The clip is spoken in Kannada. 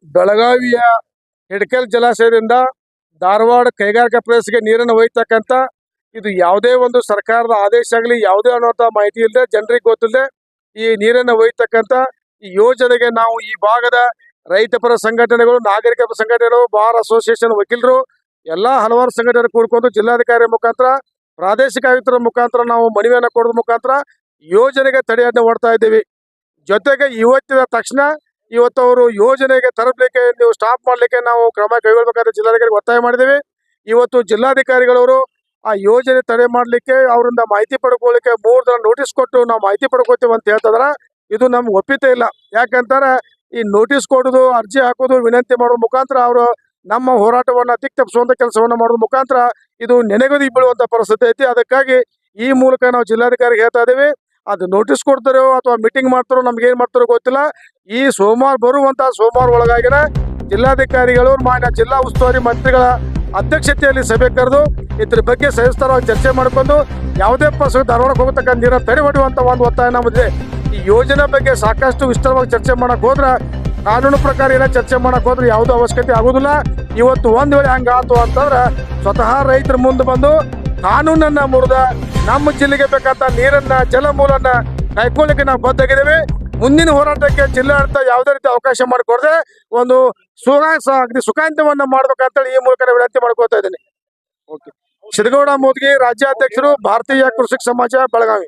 ಬೆಳಗಾವಿಯ ಹಿಡಕಲ್ ಜಲಾಶಯದಿಂದ ಧಾರವಾಡ ಕೈಗಾರಿಕಾ ಪ್ರದೇಶಕ್ಕೆ ನೀರನ್ನು ಒಯ್ತಕ್ಕಂಥ ಇದು ಯಾವುದೇ ಒಂದು ಸರ್ಕಾರದ ಆದೇಶ ಆಗಲಿ ಯಾವುದೇ ಅನ್ನುವಂಥ ಮಾಹಿತಿ ಇಲ್ಲದೆ ಜನರಿಗೆ ಗೊತ್ತಿಲ್ಲದೆ ಈ ನೀರನ್ನು ಒಯ್ತಕ್ಕಂಥ ಈ ಯೋಜನೆಗೆ ನಾವು ಈ ಭಾಗದ ರೈತ ಪರ ಸಂಘಟನೆಗಳು, ನಾಗರಿಕ ಸಂಘಟನೆಗಳು, ಬಾರ್ ಅಸೋಸಿಯೇಷನ್ ವಕೀಲರು ಎಲ್ಲ ಹಲವಾರು ಸಂಘಟನೆ ಕೂಡ್ಕೊಂಡು ಜಿಲ್ಲಾಧಿಕಾರಿ ಮುಖಾಂತರ, ಪ್ರಾದೇಶಿಕ ಆಯುಕ್ತರ ಮುಖಾಂತರ ನಾವು ಮನವಿಯನ್ನು ಕೊಡೋದ್ರ ಮುಖಾಂತರ ಯೋಜನೆಗೆ ತಡೆಯನ್ನು ಹೊಡ್ತಾ ಇದ್ದೀವಿ. ಜೊತೆಗೆ ಇವತ್ತಿನ ತಕ್ಷಣ ಇವತ್ತು ಅವರು ಯೋಜನೆಗೆ ತರಲಿಕ್ಕೆ ನೀವು ಸ್ಟಾಪ್ ಮಾಡಲಿಕ್ಕೆ ನಾವು ಕ್ರಮ ಕೈಗೊಳ್ಳಬೇಕಾದ ಜಿಲ್ಲಾಧಿಕಾರಿಗೆ ಒತ್ತಾಯ ಮಾಡಿದ್ದೀವಿ. ಇವತ್ತು ಜಿಲ್ಲಾಧಿಕಾರಿಗಳವರು ಆ ಯೋಜನೆ ತಡೆ ಮಾಡಲಿಕ್ಕೆ ಅವರಿಂದ ಮಾಹಿತಿ ಪಡ್ಕೊಳ್ಳಿಕ್ಕೆ 3 ದಿನ ನೋಟಿಸ್ ಕೊಟ್ಟು ನಾವು ಮಾಹಿತಿ ಪಡ್ಕೋತೀವಿ ಅಂತ ಹೇಳ್ತಿದ್ರ. ಇದು ನಮ್ಗೆ ಒಪ್ಪಿತೆ ಇಲ್ಲ. ಯಾಕಂತಾರೆ ಈ ನೋಟಿಸ್ ಕೊಡೋದು, ಅರ್ಜಿ ಹಾಕೋದು, ವಿನಂತಿ ಮಾಡೋದ್ರ ಮುಖಾಂತರ ಅವರು ನಮ್ಮ ಹೋರಾಟವನ್ನ ದಿಕ್ತಪ್ಪಿಸುವಂತ ಕೆಲಸವನ್ನ ಮಾಡೋದ್ರ ಮುಖಾಂತರ ಇದು ನೆನೆಗುದಿ ಬೀಳುವಂತ ಪರಿಸ್ಥಿತಿ ಐತಿ. ಅದಕ್ಕಾಗಿ ಈ ಮೂಲಕ ನಾವು ಜಿಲ್ಲಾಧಿಕಾರಿಗೆ ಹೇಳ್ತಾ ಇದ್ದೀವಿ, ಅದು ನೋಟಿಸ್ ಕೊಡ್ತಾರೋ ಅಥವಾ ಮೀಟಿಂಗ್ ಮಾಡ್ತಾರೋ ನಮ್ಗೆ ಏನ್ ಮಾಡ್ತಾರೋ ಗೊತ್ತಿಲ್ಲ. ಈ ಸೋಮವಾರ ಒಳಗಾಗಿನ ಜಿಲ್ಲಾಧಿಕಾರಿಗಳು ಮಾನ್ಯ ಜಿಲ್ಲಾ ಉಸ್ತುವಾರಿ ಮಂತ್ರಿಗಳ ಅಧ್ಯಕ್ಷತೆಯಲ್ಲಿ ಸಭೆ ಕರೆದು ಇದ್ರ ಬಗ್ಗೆ ಸವಿಸ್ತಾರವಾಗಿ ಚರ್ಚೆ ಮಾಡಿಕೊಂಡು ಯಾವುದೇ ಧಾರವಾಡಕ್ಕೆ ಹೋಗತಕ್ಕಂಥ ನೀರನ್ನು ತಡೆ ಹೊಡೆಯುವಂತ ಒಂದು ಒತ್ತಾಯ ನಮ್ಮದಿದೆ. ಈ ಯೋಜನೆ ಬಗ್ಗೆ ಸಾಕಷ್ಟು ವಿಸ್ತಾರವಾಗಿ ಚರ್ಚೆ ಮಾಡಕ್ ಹೋದ್ರೆ, ಕಾನೂನು ಪ್ರಕಾರ ಏನೋ ಚರ್ಚೆ ಮಾಡಕ್ ಹೋದ್ರೆ ಯಾವುದೂ ಅವಶ್ಯಕತೆ ಆಗುದಿಲ್ಲ. ಇವತ್ತು ಒಂದ್ ವೇಳೆ ಹಂಗಾತು ಅಂತಂದ್ರೆ ಸ್ವತಃ ರೈತರ ಮುಂದೆ ಬಂದು ಕಾನೂನನ್ನ ಮುರಿದ ನಮ್ಮ ಜಿಲ್ಲೆಗೆ ಬೇಕಂತ ನೀರನ್ನ, ಜಲಮೂಲನ್ನ ಕಾಯ್ಕೊಳ್ಳಿಕ್ಕೆ ನಾವು ಬದ್ಧಾಗಿದ್ದೇವೆ. ಮುಂದಿನ ಹೋರಾಟಕ್ಕೆ ಜಿಲ್ಲಾಡಳಿತ ಯಾವುದೇ ರೀತಿ ಅವಕಾಶ ಮಾಡಿಕೊಡದೆ ಒಂದು ಸುಖಾಂತ್ಯವನ್ನ ಮಾಡ್ಬೇಕಂತೇಳಿ ಈ ಮೂಲಕ ವಿನಂತಿ ಮಾಡ್ಕೊಳ್ತಾ ಇದ್ದೀನಿ. ಸಿದ್ದಗೌಡ ಮೋದ್ಗಿ, ರಾಜ್ಯಾಧ್ಯಕ್ಷರು, ಭಾರತೀಯ ಕೃಷಿಕ ಸಮಾಜ, ಬೆಳಗಾವಿ.